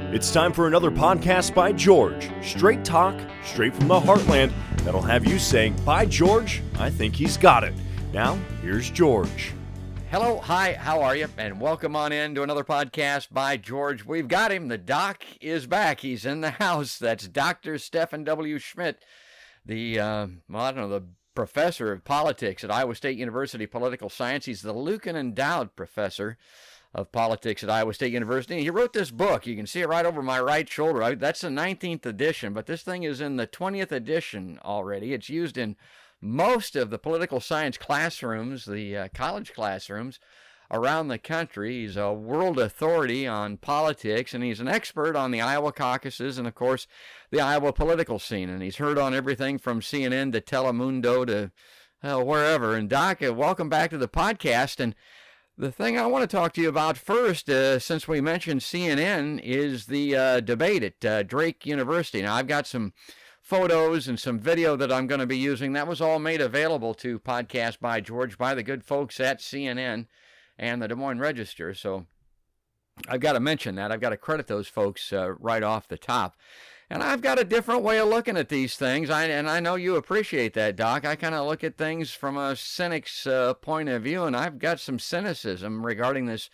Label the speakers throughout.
Speaker 1: It's time for another podcast by George. Straight talk, straight from the heartland, that'll have you saying, "By George, I think he's got it." Now, here's George.
Speaker 2: Hello, hi, how are you? And welcome on in to another podcast by George. We've got him. The doc is back. He's in the house. That's Dr. Steffen W. Schmidt, the professor of politics at Iowa State University Political Science. He's the Lucan Endowed Professor of Politics at Iowa State University. And he wrote this book. You can see it right over my right shoulder. That's the 19th edition, but this thing is in the 20th edition already. It's used in most of the political science classrooms, the college classrooms around the country. He's a world authority on politics, and he's an expert on the Iowa Caucuses and, of course, the Iowa political scene. And he's heard on everything from CNN to Telemundo to wherever. And Doc, welcome back to the podcast. And the thing I want to talk to you about first, since we mentioned CNN, is the debate at Drake University. Now, I've got some photos and some video that I'm going to be using. That was all made available to Podcast by George by the good folks at CNN and the Des Moines Register. So I've got to mention that. I've got to credit those folks right off the top. And I've got a different way of looking at these things, and I know you appreciate that, Doc. I kind of look at things from a cynic's point of view, and I've got some cynicism regarding this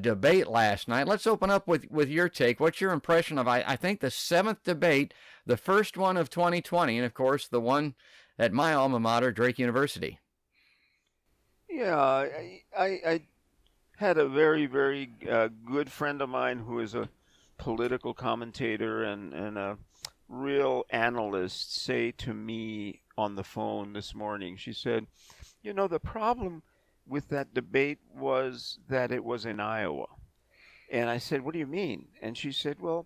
Speaker 2: debate last night. Let's open up with your take. What's your impression of, I think, the seventh debate, the first one of 2020, and, of course, the one at my alma mater, Drake University?
Speaker 3: Yeah, I had a very, very good friend of mine who is a political commentator and a real analyst say to me on the phone this morning. She said, you know, the problem with that debate was that it was in Iowa. And I said, what do you mean? And she said, well,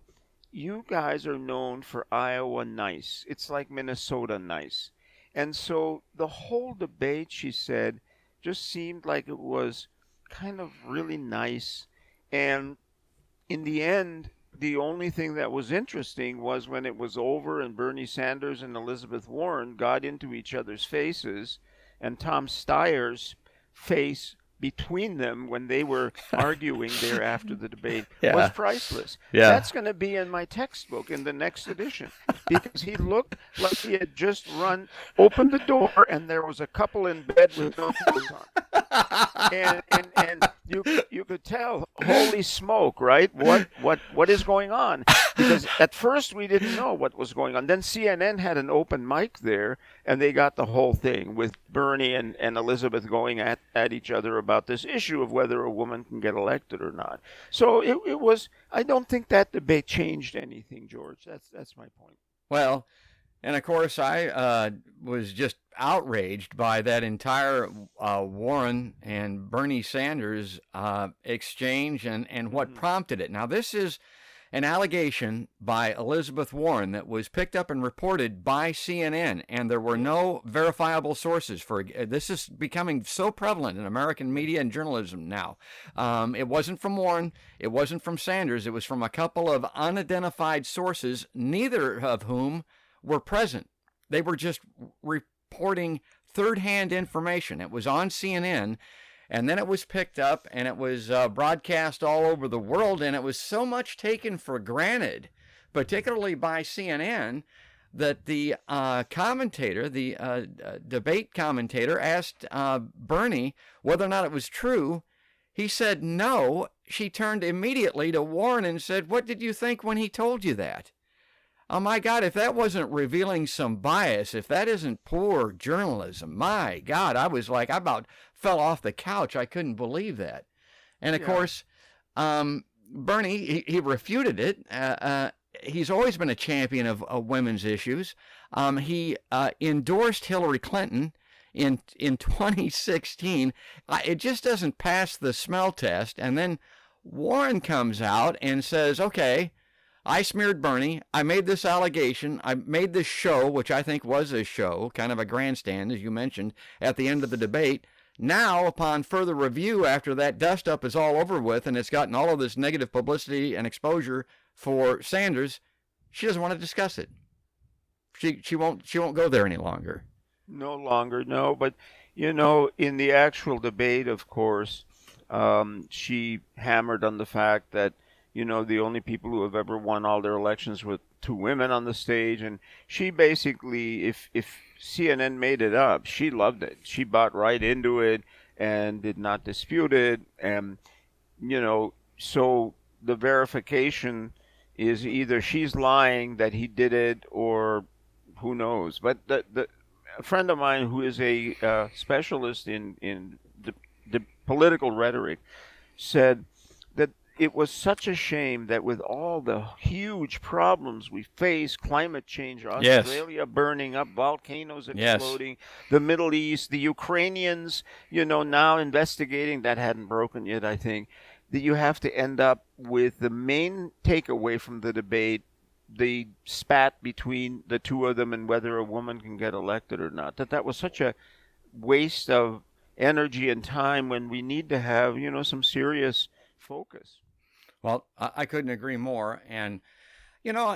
Speaker 3: you guys are known for Iowa nice. It's like Minnesota nice. And so the whole debate, she said, just seemed like it was kind of really nice. And in the end, the only thing that was interesting was when it was over and Bernie Sanders and Elizabeth Warren got into each other's faces, and Tom Steyer's face between them when they were arguing there after the debate was priceless.
Speaker 2: Yeah.
Speaker 3: That's going to be in my textbook in the next edition, because he looked like he had just opened the door and there was a couple in bed with no clothes on. And you could tell, holy smoke, right? What is going on? Because at first we didn't know what was going on. Then CNN had an open mic there, and they got the whole thing with Bernie and Elizabeth going at each other about this issue of whether a woman can get elected or not. So it was. I don't think that debate changed anything, George. That's my point.
Speaker 2: Well, and of course, I was just outraged by that entire Warren and Bernie Sanders exchange and what prompted it. Now, this is an allegation by Elizabeth Warren that was picked up and reported by CNN, and there were no verifiable sources for it. This is becoming so prevalent in American media and journalism now. It wasn't from Warren. It wasn't from Sanders. It was from a couple of unidentified sources, neither of whom were present. They were just reporting third-hand information. It was on CNN, and then it was picked up, and it was broadcast all over the world, and it was so much taken for granted, particularly by CNN, that the commentator, the debate commentator, asked Bernie whether or not it was true. He said no. She turned immediately to Warren and said, "What did you think when he told you that?" Oh, my God, if that wasn't revealing some bias, if that isn't poor journalism, my God, I was like, I about fell off the couch. I couldn't believe that. And, of course, Bernie, he refuted it. He's always been a champion of women's issues. He endorsed Hillary Clinton in 2016. It just doesn't pass the smell test. And then Warren comes out and says, okay, I smeared Bernie. I made this allegation. I made this show, which I think was a show, kind of a grandstand, as you mentioned, at the end of the debate. Now, upon further review, after that dust-up is all over with and it's gotten all of this negative publicity and exposure for Sanders, she doesn't want to discuss it. She won't go there any longer.
Speaker 3: No longer, no. But, you know, in the actual debate, of course, she hammered on the fact that the only people who have ever won all their elections with two women on the stage. And she basically, if CNN made it up, she loved it. She bought right into it and did not dispute it. And, so the verification is either she's lying that he did it, or who knows. But a friend of mine who is a specialist in the political rhetoric said that it was such a shame that with all the huge problems we face, climate change, Australia burning up, volcanoes exploding, the Middle East, the Ukrainians, now investigating, that hadn't broken yet, I think, that you have to end up with the main takeaway from the debate, the spat between the two of them and whether a woman can get elected or not. That was such a waste of energy and time when we need to have, some serious focus.
Speaker 2: Well, I couldn't agree more. And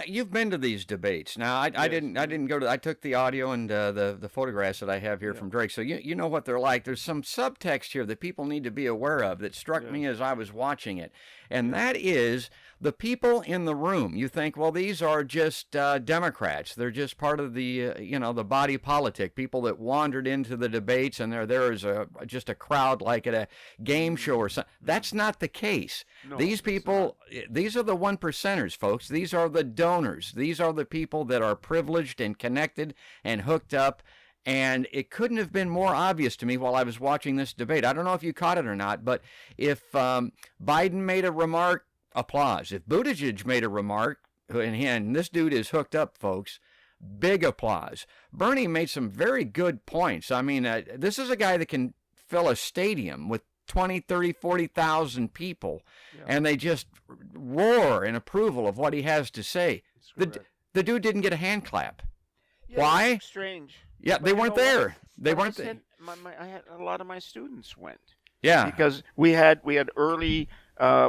Speaker 2: you've been to these debates. Now, I didn't go to. I took the audio and the photographs that I have here from Drake. So you know what they're like. There's some subtext here that people need to be aware of that struck me as I was watching it, and that is the people in the room. You think, well, these are just Democrats. They're just part of the the body politic. People that wandered into the debates, and there is just a crowd like at a game show or something. That's not the case. No, these people, these are the 1%ers, folks. These are the donors. These are the people that are privileged and connected and hooked up. And it couldn't have been more obvious to me while I was watching this debate. I don't know if you caught it or not, but if Biden made a remark, applause. If Buttigieg made a remark, and this dude is hooked up, folks, big applause. Bernie made some very good points. I mean, this is a guy that can fill a stadium with 20, 30, 40,000 people, and they just roar in approval of what he has to say. The dude didn't get a hand clap.
Speaker 3: Yeah,
Speaker 2: why?
Speaker 3: Strange.
Speaker 2: Yeah,
Speaker 3: but
Speaker 2: they weren't there. They weren't there.
Speaker 3: I had a lot of my students went.
Speaker 2: Yeah,
Speaker 3: because we had early.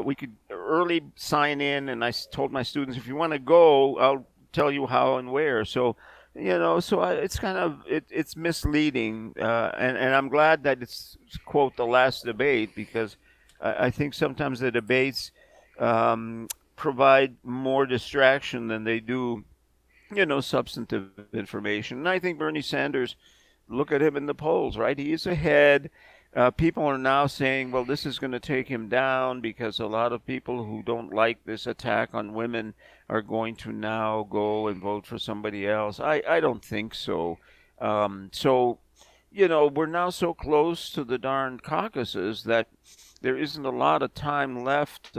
Speaker 3: We could early sign in, and I told my students, if you want to go, I'll tell you how and where. So, it's kind of it's misleading, and I'm glad that it's quote the last debate, because I think sometimes the debates provide more distraction than they do, substantive information. And I think Bernie Sanders, look at him in the polls, right? He is ahead. People are now saying, well, this is going to take him down because a lot of people who don't like this attack on women are going to now go and vote for somebody else. I don't think so. We're now so close to the darn caucuses that there isn't a lot of time left.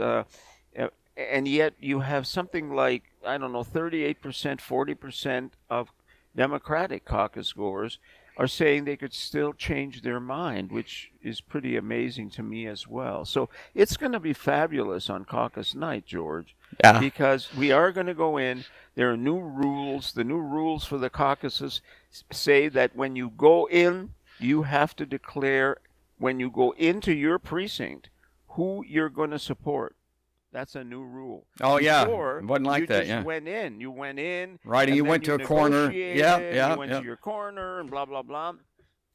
Speaker 3: And yet you have something like, 38%, 40% of Democratic caucus goers are saying they could still change their mind, which is pretty amazing to me as well. So it's going to be fabulous on caucus night, George, because we are going to go in. There are new rules. The new rules for the caucuses say that when you go in, you have to declare, when you go into your precinct, who you're going to support. That's a new rule.
Speaker 2: Oh, yeah.
Speaker 3: Before,
Speaker 2: it wasn't like that,
Speaker 3: You went in.
Speaker 2: Right, and you went to a corner. Yeah.
Speaker 3: You went to your corner and blah, blah, blah.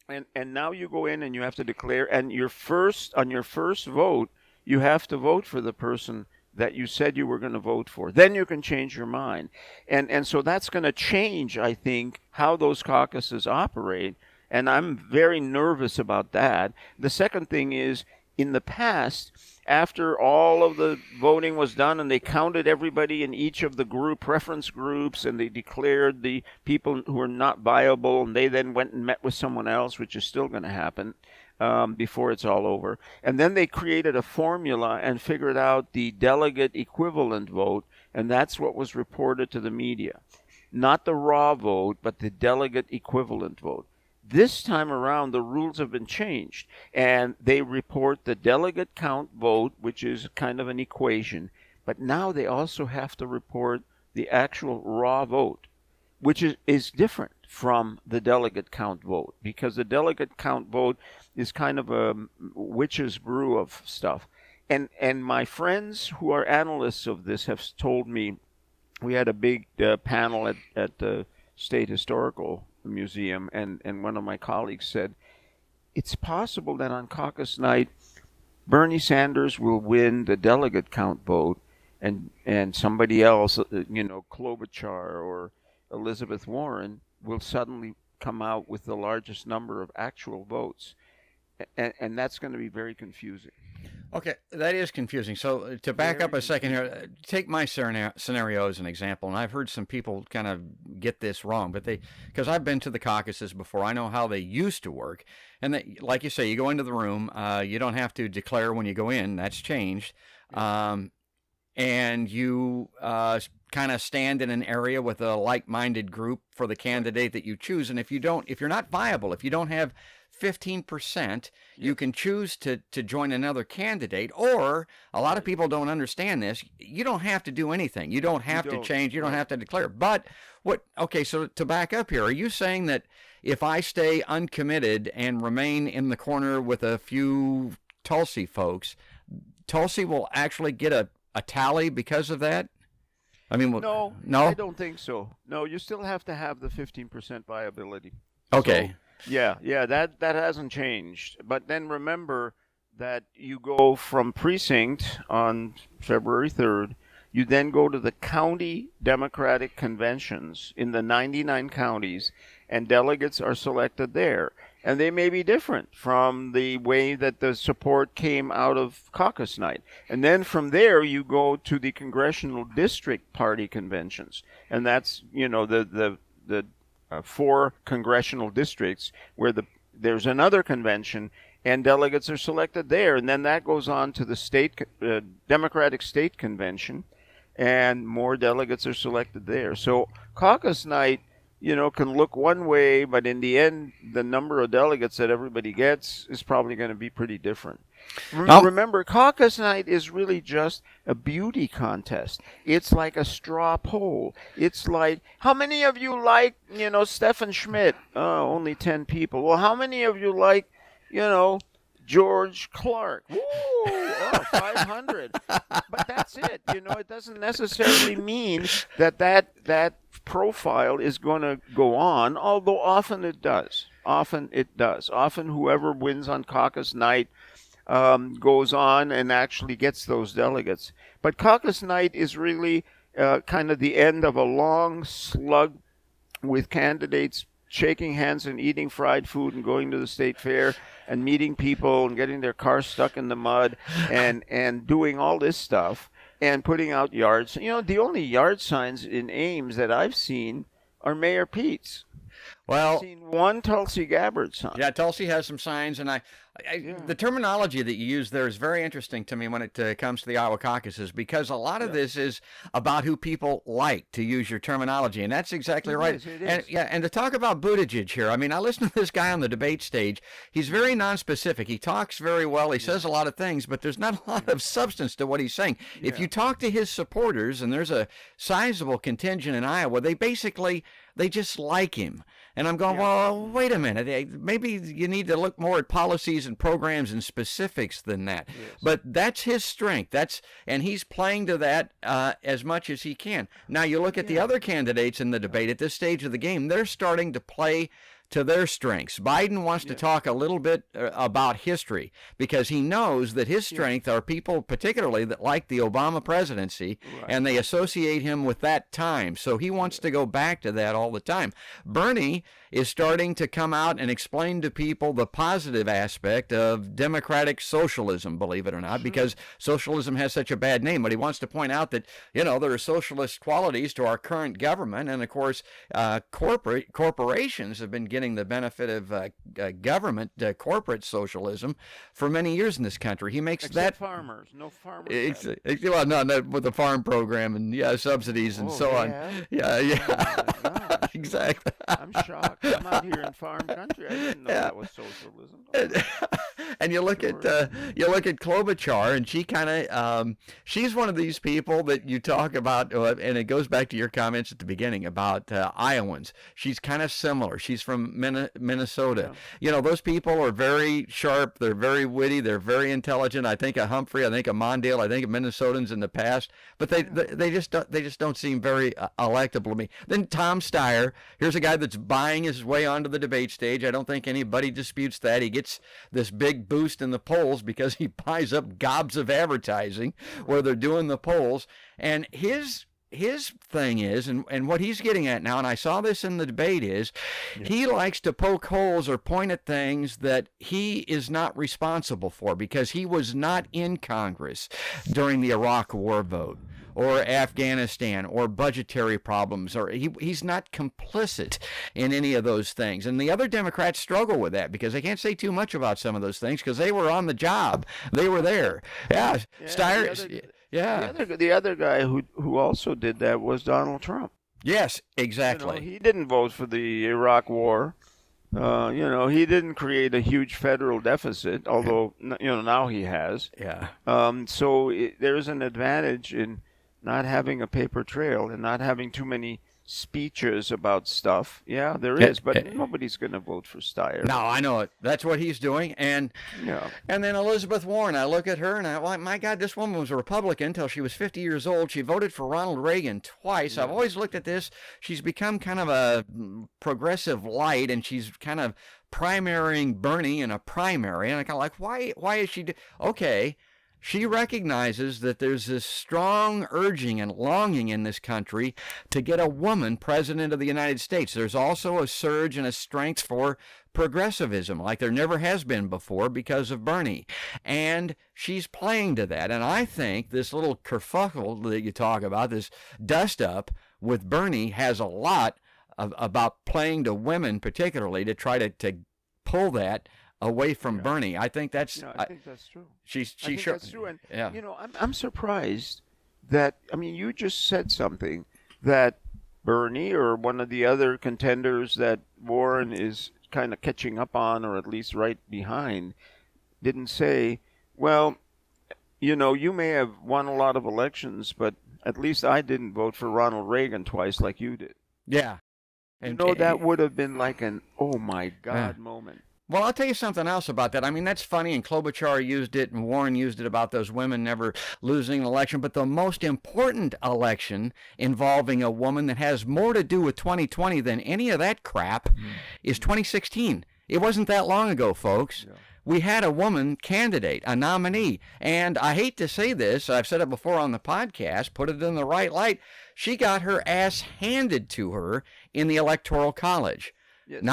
Speaker 3: And now you go in and you have to declare. And on your first vote, you have to vote for the person that you said you were going to vote for. Then you can change your mind. And so that's going to change, I think, how those caucuses operate. And I'm very nervous about that. The second thing is, in the past, after all of the voting was done and they counted everybody in each of the preference groups, and they declared the people who were not viable, and they then went and met with someone else, which is still going to happen before it's all over. And then they created a formula and figured out the delegate equivalent vote, and that's what was reported to the media. Not the raw vote, but the delegate equivalent vote. This time around, the rules have been changed, and they report the delegate count vote, which is kind of an equation, but now they also have to report the actual raw vote, which is different from the delegate count vote, because the delegate count vote is kind of a witch's brew of stuff. And my friends who are analysts of this have told me, we had a big panel at the State Historical Museum, and one of my colleagues said, it's possible that on caucus night, Bernie Sanders will win the delegate count vote, and somebody else, Klobuchar or Elizabeth Warren, will suddenly come out with the largest number of actual votes, and that's going to be very confusing.
Speaker 2: Okay, that is confusing. So to back up a second here, take my scenario as an example, and I've heard some people kind of get this wrong, but because I've been to the caucuses before, I know how they used to work, and like you say, you go into the room, you don't have to declare when you go in. That's changed, and you kind of stand in an area with a like-minded group for the candidate that you choose, and if you're not viable, if you don't have 15%, you can choose to join another candidate, or a lot of people don't understand this. You don't have to do anything. You don't have to change. You don't have to declare. But so to back up here, are you saying that if I stay uncommitted and remain in the corner with a few Tulsi folks, Tulsi will actually get a tally because of that? I mean,
Speaker 3: no, I don't think so. No, you still have to have the 15% viability.
Speaker 2: Okay.
Speaker 3: So, yeah, that hasn't changed. But then remember that you go from precinct on February 3rd, you then go to the county Democratic conventions in the 99 counties, and delegates are selected there. And they may be different from the way that the support came out of caucus night. And then from there, you go to the congressional district party conventions. And that's, the 4 congressional districts where there's another convention, and delegates are selected there. And then that goes on to the state Democratic state convention, and more delegates are selected there. So caucus night, can look one way, but in the end, the number of delegates that everybody gets is probably going to be pretty different. Remember, caucus night is really just a beauty contest. It's like a straw poll. It's like, how many of you like, Steffen Schmidt? Oh, only 10 people. Well, how many of you like, George Clark? Woo! Oh, 500. But that's it. It doesn't necessarily mean that profile is going to go on, although often it does. Often whoever wins on caucus night goes on and actually gets those delegates. But caucus night is really kind of the end of a long slug with candidates shaking hands and eating fried food and going to the state fair and meeting people and getting their cars stuck in the mud and doing all this stuff and putting out yards. The only yard signs in Ames that I've seen are Mayor Pete's.
Speaker 2: Well,
Speaker 3: I've seen one Tulsi Gabbard sign.
Speaker 2: Yeah, Tulsi has some signs, and the terminology that you use there is very interesting to me when it comes to the Iowa caucuses, because a lot of this is about who people like, to use your terminology, and that's exactly right.
Speaker 3: It is.
Speaker 2: And to talk about Buttigieg here, I mean, I listen to this guy on the debate stage. He's very nonspecific. He talks very well. He says a lot of things, but there's not a lot of substance to what he's saying. Yeah. If you talk to his supporters, and there's a sizable contingent in Iowa, they just like him. And I'm going, well, wait a minute. Maybe you need to look more at policies and programs and specifics than that. Yes. But that's his strength. And he's playing to that as much as he can. Now, you look at the other candidates in the debate at this stage of the game, they're starting to play to their strengths. Biden wants to talk a little bit about history, because he knows that his strength are people particularly that like the Obama presidency, and they associate him with that time. So he wants to go back to that all the time. Bernie is starting to come out and explain to people the positive aspect of democratic socialism, believe it or not, because socialism has such a bad name. But he wants to point out that, there are socialist qualities to our current government. And, of course, corporations have been getting the benefit of government, corporate socialism for many years in this country. He makes
Speaker 3: Except farmers. No farmers.
Speaker 2: Well, no, with the farm program and subsidies and so on. Yeah. Exactly.
Speaker 3: I'm shocked. I'm out here in farm country. I didn't know that was socialism.
Speaker 2: And you look at Klobuchar, and she kind of she's one of these people that you talk about, and it goes back to your comments at the beginning about Iowans. She's kind of similar. She's from Minnesota. Yeah. Those people are very sharp. They're very witty. They're very intelligent. I think of Humphrey. I think of Mondale. I think of Minnesotans in the past, but they just don't seem very electable to me. Then Tom Steyer. Here's a guy that's buying his way onto the debate stage. I don't think anybody disputes that. He gets this big big boost in the polls because he buys up gobs of advertising where they're doing the polls. And his thing is, and what he's getting at now, and I saw this in the debate, is he likes to poke holes or point at things that he is not responsible for because he was not in Congress during the Iraq War vote or Afghanistan or budgetary problems, or he's not complicit in any of those things. And the other Democrats struggle with that because they can't say too much about some of those things because they were on the job. They were there. Yeah, Steyer. Yeah.
Speaker 3: The other guy who also did that was Donald Trump.
Speaker 2: Yes, exactly.
Speaker 3: You know, he didn't vote for the Iraq War. You know, he didn't create a huge federal deficit, although now he has.
Speaker 2: Yeah.
Speaker 3: So there's an advantage in not having a paper trail and not having too many speeches about stuff. Yeah, there is, but nobody's going to vote for Steyer.
Speaker 2: No, I know it. That's what he's doing. And and then Elizabeth Warren, I look at her and I like, my God, this woman was a Republican until she was 50 years old. She voted for Ronald Reagan twice. I've always looked at this. She's become kind of a progressive light, and she's kind of primarying Bernie in a primary. And I kind of like, why is she okay? She recognizes that there's this strong urging and longing in this country to get a woman president of the United States. There's also a surge and a strength for progressivism like there never has been before because of Bernie. And she's playing to that. And I think this little kerfuffle that you talk about, this dust-up with Bernie, has a lot about playing to women particularly to try to pull that away from Bernie. I think that's.
Speaker 3: I think that's true.
Speaker 2: That's
Speaker 3: true. And you know, I'm surprised that you just said something that Bernie or one of the other contenders that Warren is kind of catching up on, or at least right behind, didn't say, well, you may have won a lot of elections, but at least I didn't vote for Ronald Reagan twice like you did.
Speaker 2: Yeah. And
Speaker 3: that would have been like an oh my God moment.
Speaker 2: Well, I'll tell you something else about that. I mean, that's funny, and Klobuchar used it, and Warren used it about those women never losing an election. But the most important election involving a woman that has more to do with 2020 than any of that crap is 2016. It wasn't that long ago, folks. Yeah. We had a woman candidate, a nominee. And I hate to say this, I've said it before on the podcast, put it in the right light. She got her ass handed to her in the Electoral College.
Speaker 3: Yes,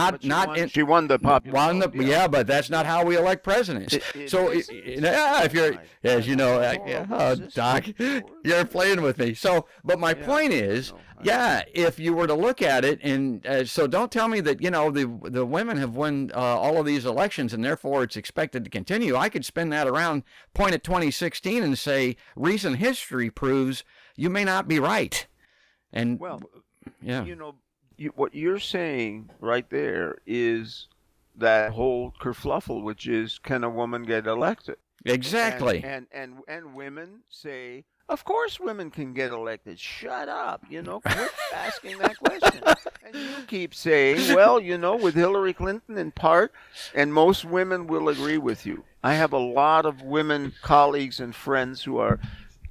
Speaker 3: she won the popular vote.
Speaker 2: Yeah, but that's not how we elect presidents. If you're, as you know, Doc, you're playing with me. So, but my point is, if you were to look at it, and so don't tell me that the women have won all of these elections and therefore it's expected to continue. I could spin that around, point at 2016, and say recent history proves you may not be right. And
Speaker 3: what you're saying right there is that whole kerfluffle, which is, can a woman get elected?
Speaker 2: Exactly.
Speaker 3: And women say, of course women can get elected. Shut up, quit asking that question. And you keep saying, well, with Hillary Clinton in part, and most women will agree with you. I have a lot of women colleagues and friends who are,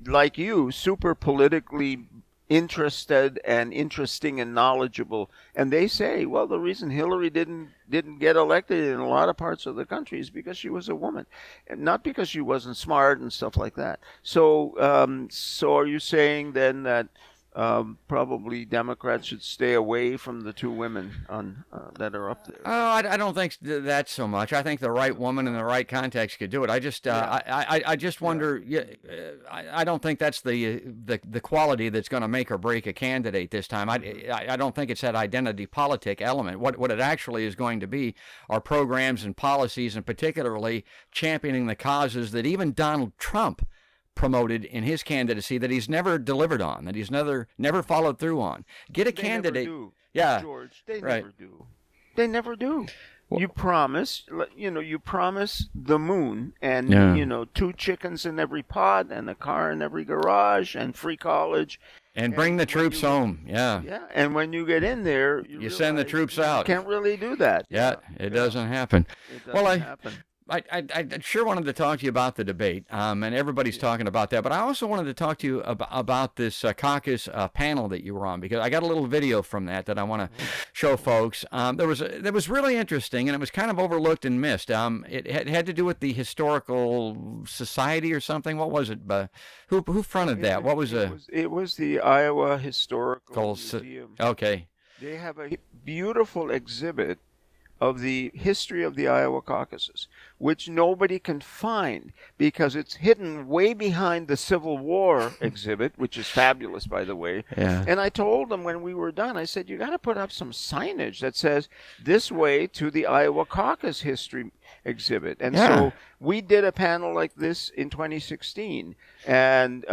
Speaker 3: like you, super politically interested and interesting and knowledgeable, and they say, well, the reason Hillary didn't get elected in a lot of parts of the country is because she was a woman, and not because she wasn't smart and stuff like that. So are you saying then that probably Democrats should stay away from the two women that are up there?
Speaker 2: Oh, I don't think that so much. I think the right woman in the right context could do it. I just I just wonder. I don't think that's the quality that's going to make or break a candidate this time. I don't think it's that identity politic element. What it actually is going to be are programs and policies, and particularly championing the causes that even Donald Trump promoted in his candidacy that he's never delivered on, that he's never followed through on. Get a candidate.
Speaker 3: Never do.
Speaker 2: Yeah,
Speaker 3: George, they never do. They never do. Well, you promise the moon and, 2 chickens in every pot and a car in every garage and free college.
Speaker 2: And bring the troops home. Yeah.
Speaker 3: Yeah. And when you get in there,
Speaker 2: you send the troops out.
Speaker 3: You can't really do that.
Speaker 2: Yeah. It doesn't happen.
Speaker 3: It doesn't happen.
Speaker 2: I sure wanted to talk to you about the debate, and everybody's talking about that. But I also wanted to talk to you about this caucus panel that you were on, because I got a little video from that I want to show folks. That was really interesting, and it was kind of overlooked and missed. It had to do with the Historical Society or something. What was it? Who fronted that? What was
Speaker 3: it was the Iowa Historical Museum.
Speaker 2: Okay.
Speaker 3: They have a beautiful exhibit of the history of the Iowa Caucuses, which nobody can find because it's hidden way behind the Civil War exhibit, which is fabulous, by the way.
Speaker 2: Yeah.
Speaker 3: And I told them when we were done, I said, you got to put up some signage that says, this way to the Iowa Caucus history exhibit. And so we did a panel like this in 2016, and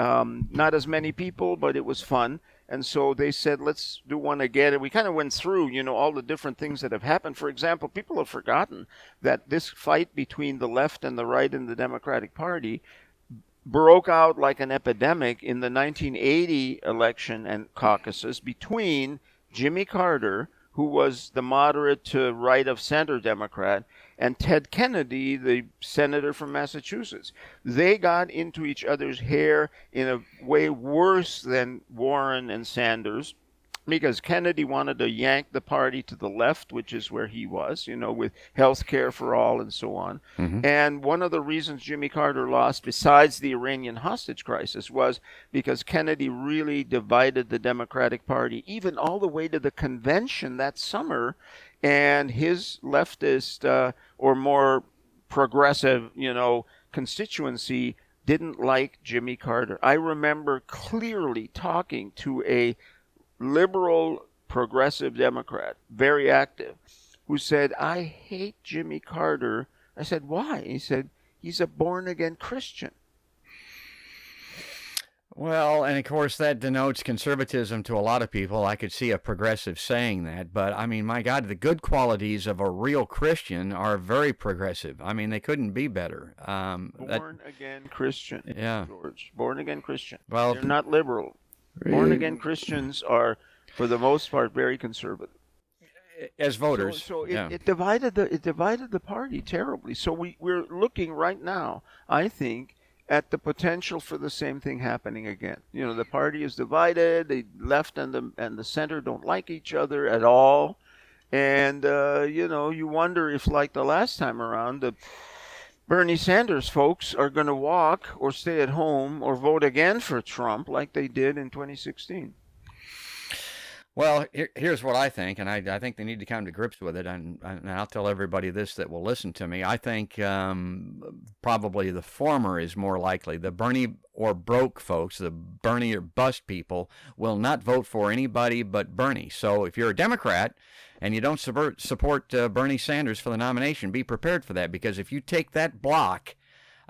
Speaker 3: not as many people, but it was fun. And so they said, let's do one again. And we kind of went through, all the different things that have happened. For example, people have forgotten that this fight between the left and the right in the Democratic Party broke out like an epidemic in the 1980 election and caucuses between Jimmy Carter, who was the moderate to right of center Democrat, and Ted Kennedy, the senator from Massachusetts. They got into each other's hair in a way worse than Warren and Sanders, because Kennedy wanted to yank the party to the left, which is where he was, with health care for all and so on. Mm-hmm. And one of the reasons Jimmy Carter lost, besides the Iranian hostage crisis, was because Kennedy really divided the Democratic Party, even all the way to the convention that summer. And his leftist or more progressive, constituency didn't like Jimmy Carter. I remember clearly talking to a liberal progressive Democrat, very active, who said, I hate Jimmy Carter. I said, why? He said, he's a born-again Christian.
Speaker 2: Well, and of course that denotes conservatism to a lot of people. I could see a progressive saying that, but I mean, my God, the good qualities of a real Christian are very progressive. I mean, they couldn't be better.
Speaker 3: Born-again Christian,
Speaker 2: yeah.
Speaker 3: George. Born-again Christian.
Speaker 2: Well,
Speaker 3: they're not liberal.
Speaker 2: Really?
Speaker 3: Born-again Christians are, for the most part, very conservative.
Speaker 2: As voters.
Speaker 3: So it divided the party terribly. So we're looking right now, I think, at the potential for the same thing happening again. The party is divided. The left and the center don't like each other at all. And, you wonder if, like the last time around, the Bernie Sanders folks are going to walk or stay at home or vote again for Trump like they did in 2016.
Speaker 2: Well, here's what I think, and I think they need to come to grips with it, and I'll tell everybody this that will listen to me. I think probably the former is more likely. The Bernie or broke folks, the Bernie or bust people, will not vote for anybody but Bernie. So if you're a Democrat and you don't support Bernie Sanders for the nomination, be prepared for that, because if you take that block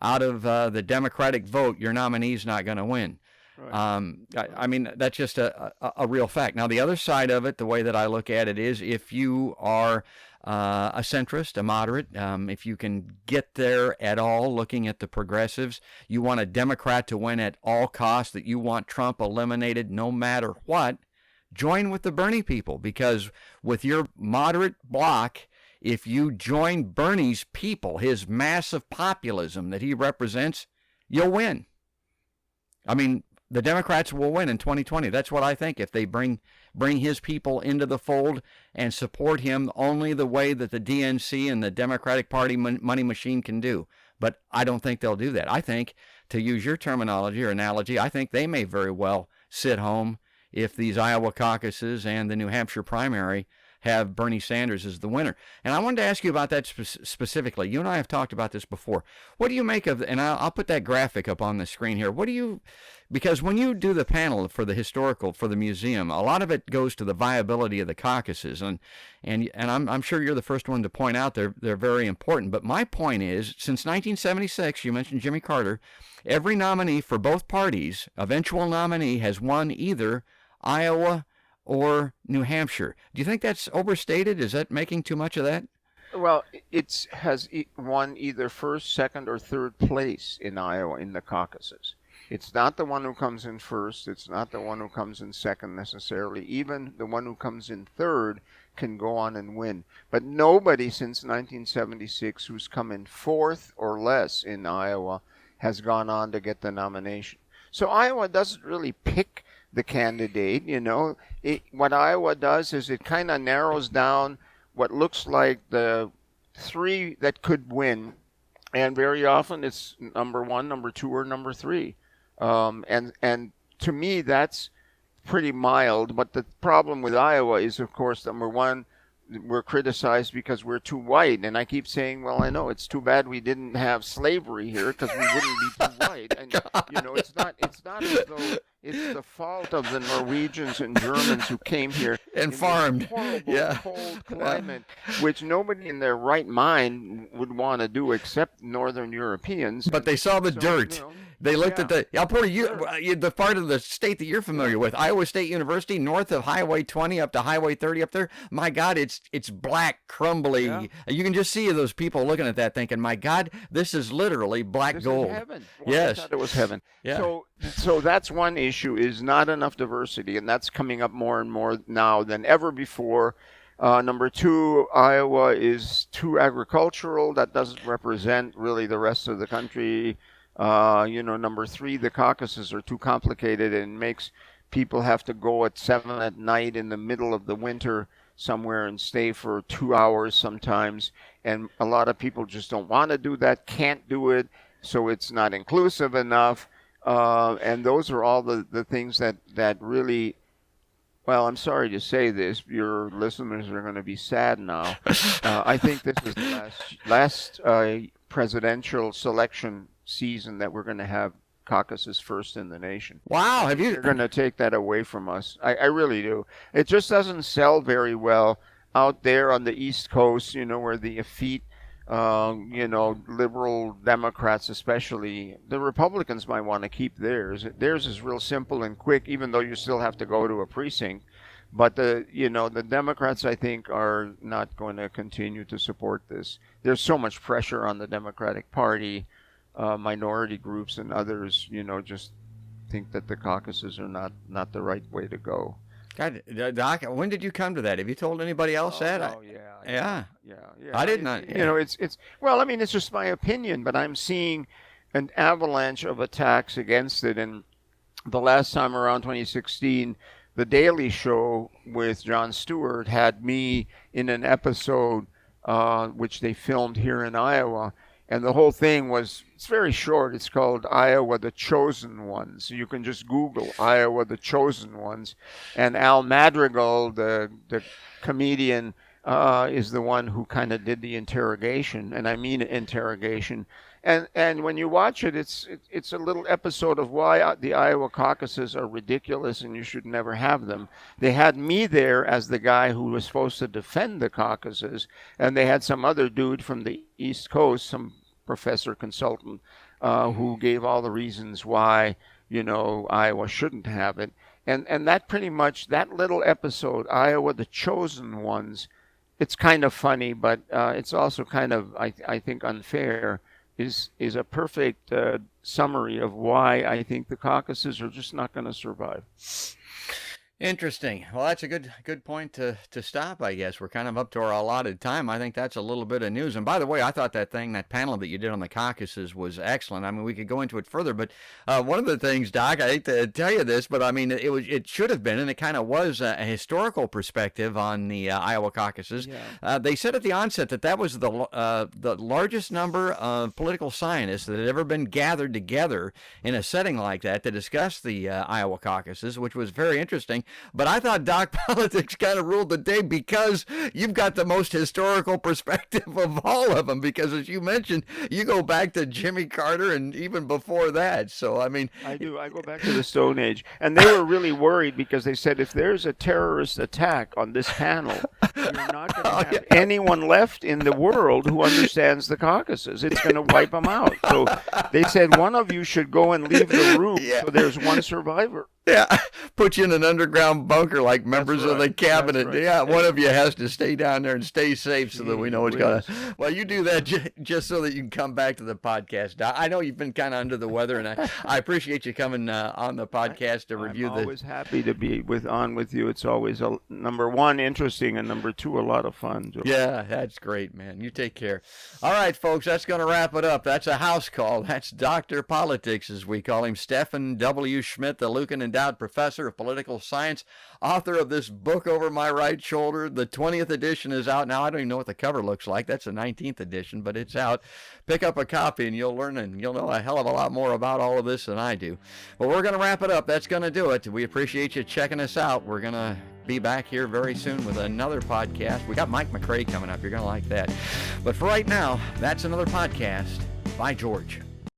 Speaker 2: out of the Democratic vote, your nominee's not going to win. Right. I mean, that's just a real fact. Now, the other side of it, the way that I look at it is, if you are a centrist, a moderate, if you can get there at all, looking at the progressives, you want a Democrat to win at all costs, that you want Trump eliminated no matter what, join with the Bernie people, because with your moderate bloc, if you join Bernie's people, his massive populism that he represents, you'll win. I mean, the Democrats will win in 2020. That's what I think, if they bring his people into the fold and support him only the way that the DNC and the Democratic Party money machine can do. But I don't think they'll do that. I think, to use your terminology or analogy, I think they may very well sit home if these Iowa caucuses and the New Hampshire primary have Bernie Sanders as the winner. And I wanted to ask you about that specifically. You and I have talked about this before. What do you make of, and I'll put that graphic up on the screen here. Because when you do the panel for the museum, a lot of it goes to the viability of the caucuses. And I'm sure you're the first one to point out they're very important. But my point is, since 1976, you mentioned Jimmy Carter, every nominee for both parties, eventual nominee, has won either Iowa or New Hampshire. Do you think that's overstated? Is that making too much of that?
Speaker 3: Well, it has won either first, second, or third place in Iowa in the caucuses. It's not the one who comes in first. It's not the one who comes in second necessarily. Even the one who comes in third can go on and win. But nobody since 1976 who's come in fourth or less in Iowa has gone on to get the nomination. So Iowa doesn't really pick the candidate, What Iowa does is it kind of narrows down what looks like the three that could win, and very often it's number one, number two, or number three. And to me, that's pretty mild. But the problem with Iowa is, of course, number one, we're criticized because we're too white. And I keep saying, well, I know it's too bad we didn't have slavery here because we wouldn't be too white. And it's not as though it's the fault of the Norwegians and Germans who came here
Speaker 2: and farmed.
Speaker 3: Horrible, cold climate, which nobody in their right mind would want to do except Northern Europeans.
Speaker 2: But they saw the dirt. They looked at the the part of the state that you're familiar with, Iowa State University, north of Highway 20 up to Highway 30 up there. My God, it's black, crumbly. Yeah. You can just see those people looking at that thinking, my God, this is literally black gold.
Speaker 3: Is heaven.
Speaker 2: Well, yes.
Speaker 3: I thought it was heaven.
Speaker 2: Yeah.
Speaker 3: So that's one issue, is not enough diversity, and that's coming up more and more now than ever before. Number two, Iowa is too agricultural. That doesn't represent really the rest of the country. Number three, the caucuses are too complicated and makes people have to go at 7 at night in the middle of the winter somewhere and stay for 2 hours sometimes. And a lot of people just don't want to do that, can't do it, so it's not inclusive enough. And those are all the things that really, well, I'm sorry to say this, your listeners are going to be sad now. I think this is the last presidential selection season that we're going to have caucuses first in the nation.
Speaker 2: Wow,
Speaker 3: They're going to take that away from us. I really do. It just doesn't sell very well out there on the East Coast, where the effete, liberal Democrats especially, the Republicans might want to keep theirs. Theirs is real simple and quick, even though you still have to go to a precinct. But the Democrats, I think, are not going to continue to support this. There's so much pressure on the Democratic Party. Minority groups and others, just think that the caucuses are not the right way to go.
Speaker 2: God, Doc, when did you come to that? Have you told anybody else that?
Speaker 3: Oh, yeah.
Speaker 2: I did not.
Speaker 3: It's well, I mean, it's just my opinion, but I'm seeing an avalanche of attacks against it. And the last time around 2016, The Daily Show with Jon Stewart had me in an episode which they filmed here in Iowa. And the whole thing it's very short. It's called Iowa the Chosen Ones. So you can just Google Iowa the Chosen Ones. And Al Madrigal, the comedian, is the one who kind of did the interrogation. And I mean interrogation. And when you watch it, it's a little episode of why the Iowa caucuses are ridiculous and you should never have them. They had me there as the guy who was supposed to defend the caucuses, and they had some other dude from the East Coast, some professor consultant, who gave all the reasons why Iowa shouldn't have it. And that pretty much, that little episode, Iowa the Chosen Ones, it's kind of funny, but it's also kind of, I think, unfair. Is a perfect summary of why I think the caucuses are just not going to survive.
Speaker 2: Interesting. Well, that's a good point to stop, I guess. We're kind of up to our allotted time. I think that's a little bit of news. And by the way, I thought that panel that you did on the caucuses was excellent. I mean, we could go into it further, but one of the things, Doc, I hate to tell you this, but I mean, it should have been, and it kind of was a historical perspective on the Iowa caucuses. Yeah. They said at the onset that was the largest number of political scientists that had ever been gathered together in a setting like that to discuss the Iowa caucuses, which was very interesting. But I thought Doc Politics kind of ruled the day because you've got the most historical perspective of all of them. Because as you mentioned, you go back to Jimmy Carter and even before that. So, I mean,
Speaker 3: I do. I go back to the Stone Age. And they were really worried because they said if there's a terrorist attack on this panel, you're not going to have anyone left in the world who understands the caucuses. It's going to wipe them out. So they said one of you should go and leave the room so there's one survivor.
Speaker 2: Yeah, put you in an underground bunker like members of the cabinet.
Speaker 3: Right.
Speaker 2: Yeah, one of you has to stay down there and stay safe so that we know what's going on. Well, you do that just so that you can come back to the podcast. I know you've been kind of under the weather, and I appreciate you coming on the podcast to review
Speaker 3: I'm always happy to be on with you. It's always, number one, interesting, and number two, a lot of fun.
Speaker 2: Yeah, that's great, man. You take care. All right, folks, that's going to wrap it up. That's a house call. That's Dr. Politics, as we call him, Steffen W. Schmidt, the Lucan Endowed Professor of Political Science, author of this book over my right shoulder. The 20th edition is out now. I don't even know what the cover looks like. That's the 19th edition, but it's out. Pick up a copy and you'll learn and you'll know a hell of a lot more about all of this than I do. But we're going to wrap it up. That's going to do it. We appreciate you checking us out. We're going to be back here very soon with another podcast. We got Mike McRae coming up. You're going to like that. But for right now, that's another podcast by George.